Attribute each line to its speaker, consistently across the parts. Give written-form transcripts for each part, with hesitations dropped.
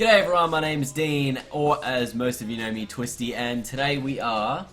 Speaker 1: G'day everyone, my name's Dean, or as most of you know me, Twisty, and today we are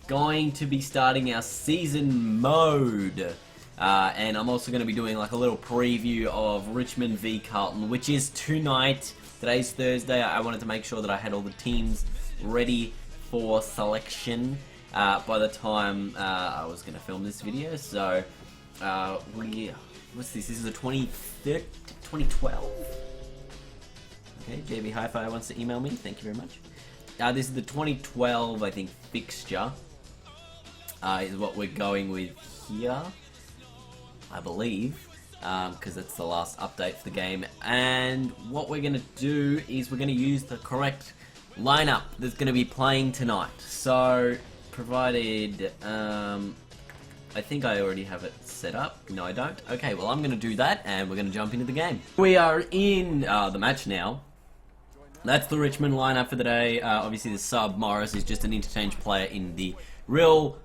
Speaker 1: going to be starting our season mode. And I'm also going to be doing like a little preview of Richmond v Carlton, which is tonight. Today's Thursday. I wanted to make sure that I had all the teams ready for selection by the time I was going to film this video. So, what's this? This is the 2012? Okay, JB Hi-Fi wants to email me. Thank you very much. This is the 2012, I think, fixture. Is what we're going with here, I believe, because that's the last update for the game. And what we're going to do is we're going to use the correct lineup that's going to be playing tonight. So, provided, I think I already have it set up. No, I don't. Okay, well, I'm going to do that, and we're going to jump into the game. We are in the match now. That's the Richmond lineup for the day. Obviously, the sub, Morris, is just an interchange player in the real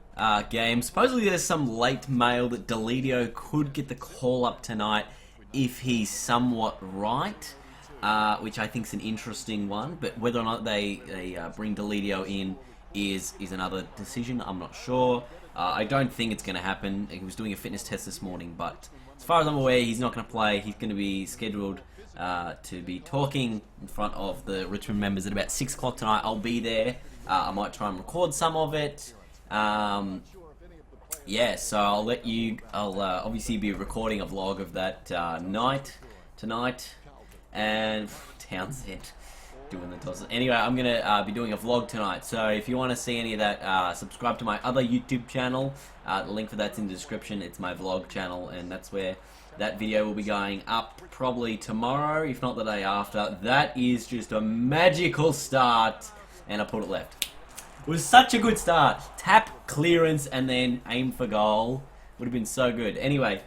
Speaker 1: game. Supposedly, there's some late mail that Deledio could get the call up tonight if he's somewhat right, which I think is an interesting one. But whether or not they bring Deledio in is another decision. I'm not sure. I don't think it's going to happen. He was doing a fitness test this morning, but as far as I'm aware, he's not going to play. He's going to be scheduled to be talking in front of the Richmond members at about 6 o'clock tonight. I'll be there. I might try and record some of it. Yeah, so I'll let you. I'll obviously be recording a vlog of that tonight, and Townsend doing the toss. Anyway, I'm gonna be doing a vlog tonight. So if you want to see any of that, subscribe to my other YouTube channel. The link for that's in the description. It's my vlog channel, and that's where that video will be going up probably tomorrow, if not the day after. That is just a magical start, and I put it left. It was such a good start. Tap, clearance, and then aim for goal. Would have been so good. Anyway,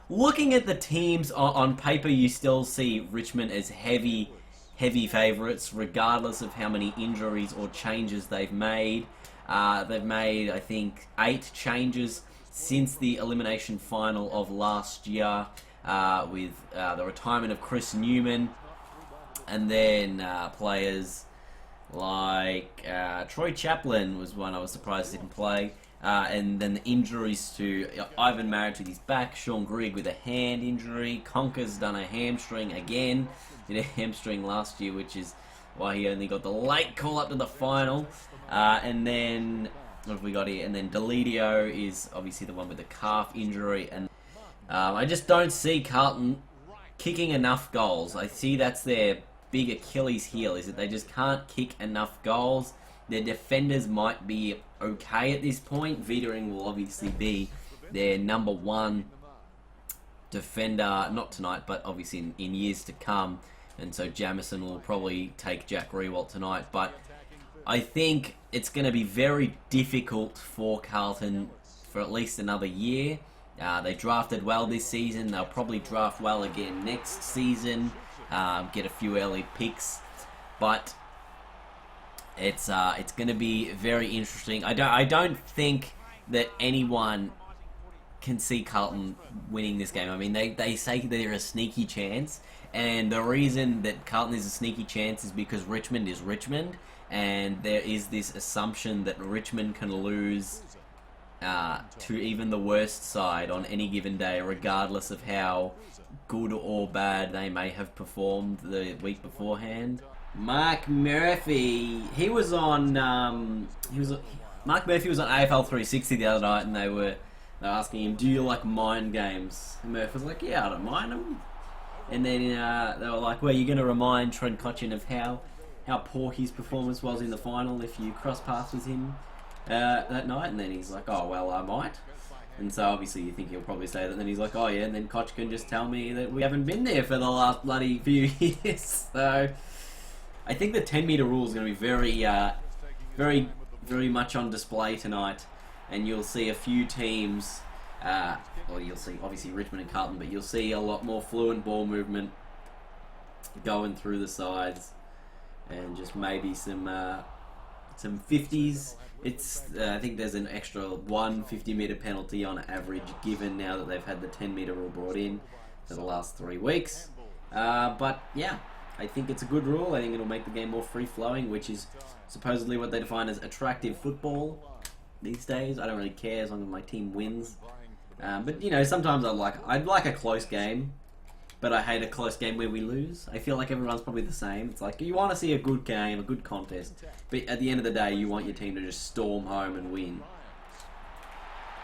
Speaker 1: looking at the teams on paper, you still see Richmond as heavy favourites, regardless of how many injuries or changes they've made. They've made, I think, 8 changes since the elimination final of last year, with the retirement of Chris Newman, and then players like Troy Chaplin was one I was surprised didn't play, and then the injuries to Ivan Marriage with his back, Sean Grigg with a hand injury, Conker's done a hamstring again, did a hamstring last year, which is why he only got the late call up to the final, and then what have we got here? And then Deledio is obviously the one with the calf injury, and I just don't see Carlton kicking enough goals. I see that's their big Achilles heel, is that they just can't kick enough goals. Their defenders might be okay at this point. Wiedering will obviously be their #1 defender, not tonight, but obviously in years to come. And so Jamison will probably take Jack Riewoldt tonight, but I think it's going to be very difficult for Carlton for at least another year. They drafted well this season. They'll probably draft well again next season. Get a few early picks, but it's going to be very interesting. I don't think that anyone can see Carlton winning this game. I mean, they say they're a sneaky chance, and the reason that Carlton is a sneaky chance is because Richmond is Richmond. And there is this assumption that Richmond can lose to even the worst side on any given day, regardless of how good or bad they may have performed the week beforehand. Mark Murphy, he was on. Mark Murphy was on AFL 360 the other night, and they were asking him, "Do you like mind games?" And Murphy was like, "Yeah, I don't mind them." And then they were like, "Well, you're going to remind Trent Cotchin of how poor his performance was in the final if you cross paths with him that night." And then he's like, "Oh, well, I might." And so obviously you think he'll probably say that, and then he's like, "Oh yeah," and then Koch can just tell me that we haven't been there for the last bloody few years. So I think the 10-meter rule is going to be very much on display tonight, and you'll see a few teams, or you'll see obviously Richmond and Carlton, but you'll see a lot more fluent ball movement going through the sides, and just maybe some 50s. I think there's an extra 1 50-meter penalty on average given now that they've had the 10-meter rule brought in for the last 3 weeks. But yeah, I think it's a good rule. I think it'll make the game more free-flowing, which is supposedly what they define as attractive football these days. I don't really care as long as my team wins. But, you know, sometimes I'd like a close game, but I hate a close game where we lose. I feel like everyone's probably the same. It's like, you want to see a good game, a good contest, but at the end of the day, you want your team to just storm home and win.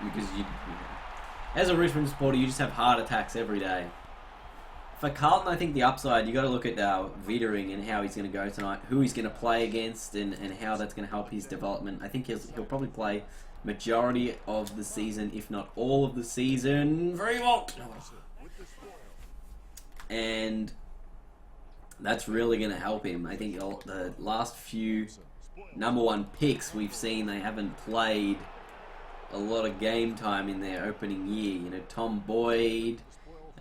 Speaker 1: Because as a Richmond supporter, you just have heart attacks every day. For Carlton, I think the upside, you got to look at Wiedering and how he's going to go tonight, who he's going to play against, and how that's going to help his development. I think he'll probably play majority of the season, if not all of the season. Very well. And that's really going to help him. I think the last few #1 picks we've seen, they haven't played a lot of game time in their opening year. You know, Tom Boyd.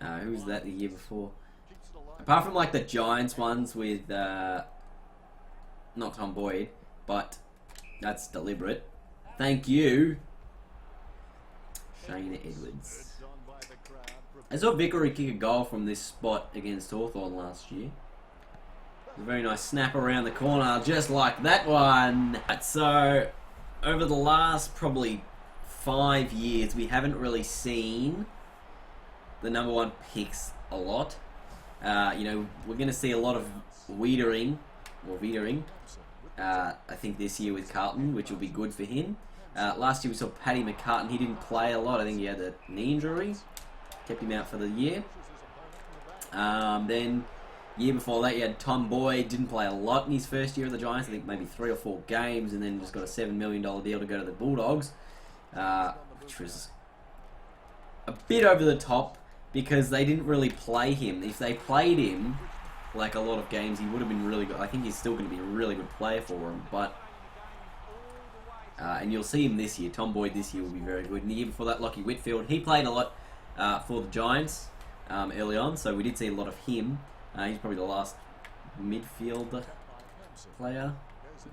Speaker 1: Who was that the year before? Apart from like the Giants ones with not Tom Boyd, but that's deliberate. Thank you, Shane Edwards. I saw Vickery kick a goal from this spot against Hawthorn last year. It was a very nice snap around the corner, just like that one. So, over the last probably 5 years, we haven't really seen the #1 picks a lot. You know, we're going to see a lot of Wiedering, I think this year with Carlton, which will be good for him. Last year we saw Paddy McCartan. He didn't play a lot. I think he had a knee injury. Kept him out for the year. Then, year before that, you had Tom Boyd. Didn't play a lot in his first year of the Giants. I think maybe 3 or 4 games, and then just got a $7 million deal to go to the Bulldogs, which was a bit over the top, because they didn't really play him. If they played him, like a lot of games, he would have been really good. I think he's still going to be a really good player for them. But and you'll see him this year. Tom Boyd this year will be very good. And the year before that, Lockie Whitfield, he played a lot for the Giants early on, so we did see a lot of him. He's probably the last midfield player.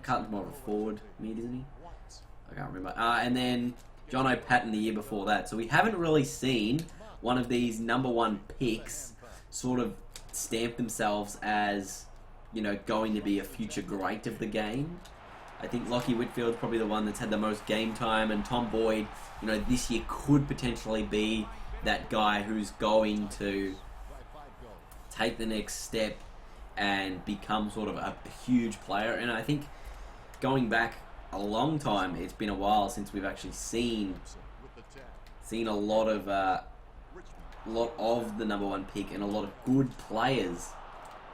Speaker 1: Carlton's more of a forward mid, isn't he? I can't remember. And then John O'Patton the year before that. So we haven't really seen one of these #1 picks sort of stamp themselves as, you know, going to be a future great of the game. I think Lockie Whitfield's probably the one that's had the most game time, and Tom Boyd, you know, this year could potentially be that guy who's going to take the next step and become sort of a huge player. And I think going back a long time, it's been a while since we've actually seen a lot of the #1 pick and a lot of good players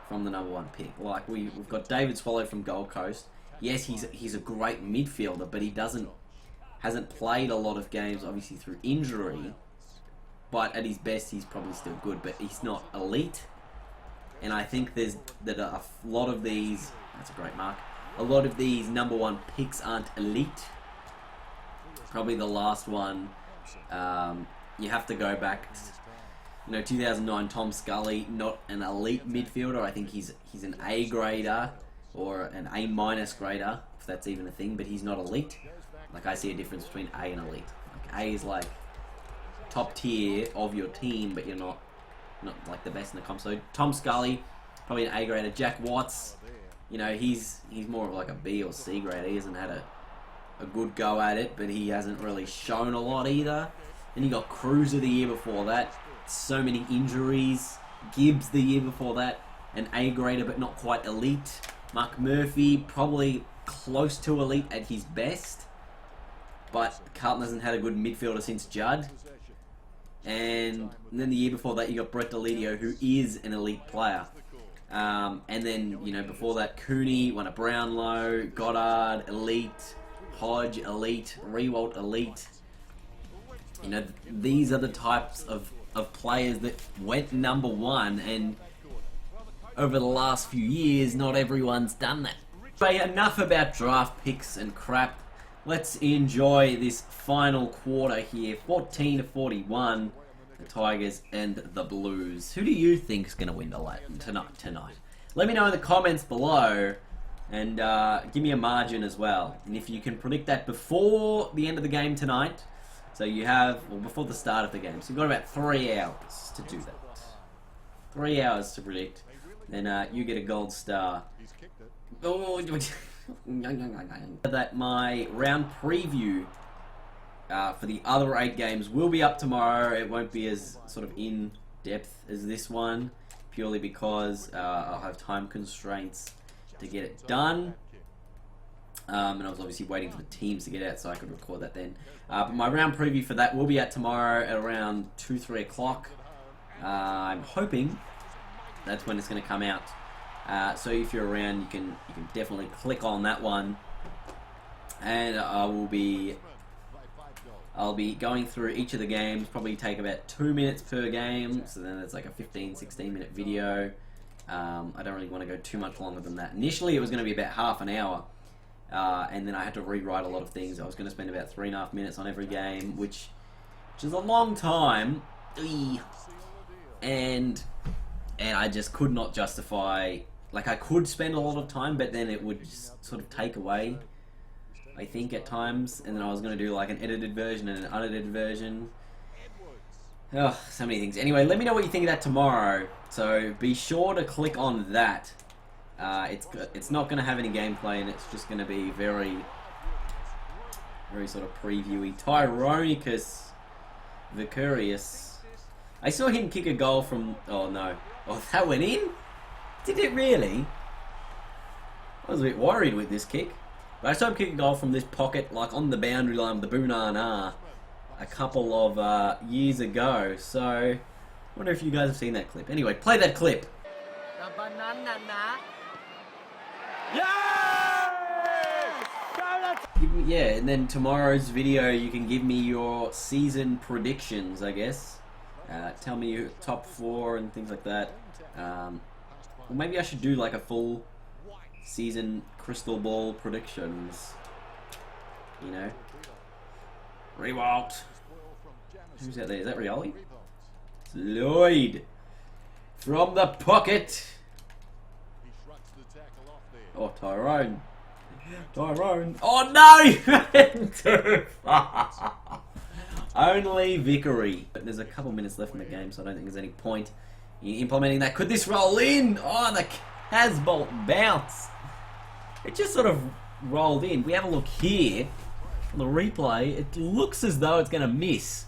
Speaker 1: from the #1 pick. Like we've got David Swallow from Gold Coast. Yes, he's a great midfielder, but he hasn't played a lot of games, obviously through injury. But at his best, he's probably still good, but he's not elite. And I think that a lot of these, that's a great mark, a lot of these #1 picks aren't elite. Probably the last one, you have to go back, you know, 2009 Tom Scully, not an elite midfielder. I think he's an A grader or an A minus grader, if that's even a thing, but he's not elite. Like, I see a difference between A and elite. Like, A is like top tier of your team, but you're not like the best in the comp. So Tom Scully, probably an A grader. Jack Watts, you know, he's more of like a B or C grader. He hasn't had a good go at it, but he hasn't really shown a lot either. Then you got Cruiser the year before that. So many injuries. Gibbs the year before that, an A grader but not quite elite. Mark Murphy, probably close to elite at his best, but Carlton hasn't had a good midfielder since Judd. And then the year before that, you got Brett Delidio, who is an elite player. And then, you know, before that, Cooney won a Brownlow, Goddard, elite, Hodge, elite, Rewalt, elite. You know, these are the types of players that went #1, and over the last few years, not everyone's done that. But enough about draft picks and crap. Let's enjoy this final quarter here. 14-41, the Tigers and the Blues. Who do you think is going to win tonight? Let me know in the comments below, and give me a margin as well. And if you can predict that before the end of the game tonight, so you have, well, before the start of the game, so you've got about 3 hours to do that. 3 hours to predict then you get a gold star. Oh, that my round preview for the other 8 games will be up tomorrow. It won't be as sort of in depth as this one, purely because I'll have time constraints to get it done. And I was obviously waiting for the teams to get out so I could record that then. But my round preview for that will be out tomorrow at around 2-3 o'clock. I'm hoping that's when it's going to come out. So if you're around, you can definitely click on that one, and I'll be going through each of the games. Probably take about 2 minutes per game, so then it's like a 15-16 minute video. I don't really want to go too much longer than that. Initially it was going to be about half an hour, and then I had to rewrite a lot of things. I was going to spend about 3.5 minutes on every game, which is a long time, and I just could not justify. Like, I could spend a lot of time, but then it would just sort of take away, I think, at times. And then I was going to do like an edited version and an unedited version. Oh, so many things. Anyway, let me know what you think of that tomorrow. So be sure to click on that. It's not going to have any gameplay, and it's just going to be very sort of previewy. Tyronicus Vicarius. I saw him kick a goal from... Oh, no. Oh, that went in? Did it really? I was a bit worried with this kick. But I saw him kick a goal from this pocket, like on the boundary line with the Boonana, a couple of years ago. So, I wonder if you guys have seen that clip. Anyway, play that clip. Yeah, and then tomorrow's video, you can give me your season predictions, I guess. Tell me your top 4 and things like that. Well, maybe I should do like a full season crystal ball predictions. You know? Rewalt. Who's out there? Is that Rioli? It's Lloyd. From the pocket. Oh, Tyrone. Tyrone. Oh no! You went too far. Only Vickery. But there's a couple minutes left in the game, so I don't think there's any point in implementing that. Could this roll in? Oh, the Casbolt bounce. It just sort of rolled in. We have a look here on the replay. It looks as though it's going to miss.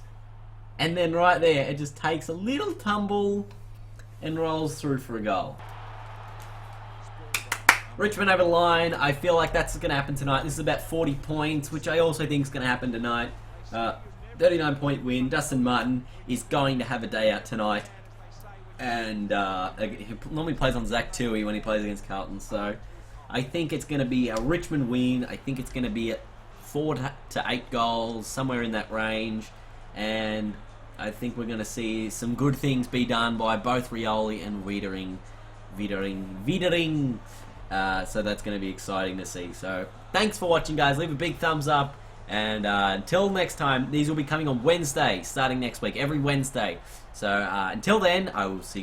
Speaker 1: And then right there, it just takes a little tumble and rolls through for a goal. Richmond over the line. I feel like that's going to happen tonight. This is about 40 points, which I also think is going to happen tonight. 39-point win. Dustin Martin is going to have a day out tonight. And he normally plays on Zach Tui when he plays against Carlton. So I think it's going to be a Richmond win. I think it's going to be at 4 to 8 goals, somewhere in that range. And I think we're going to see some good things be done by both Rioli and Wiedering. So that's going to be exciting to see. So thanks for watching, guys. Leave a big thumbs up. And until next time, these will be coming on Wednesday, starting next week, every Wednesday. So until then, I will see you guys.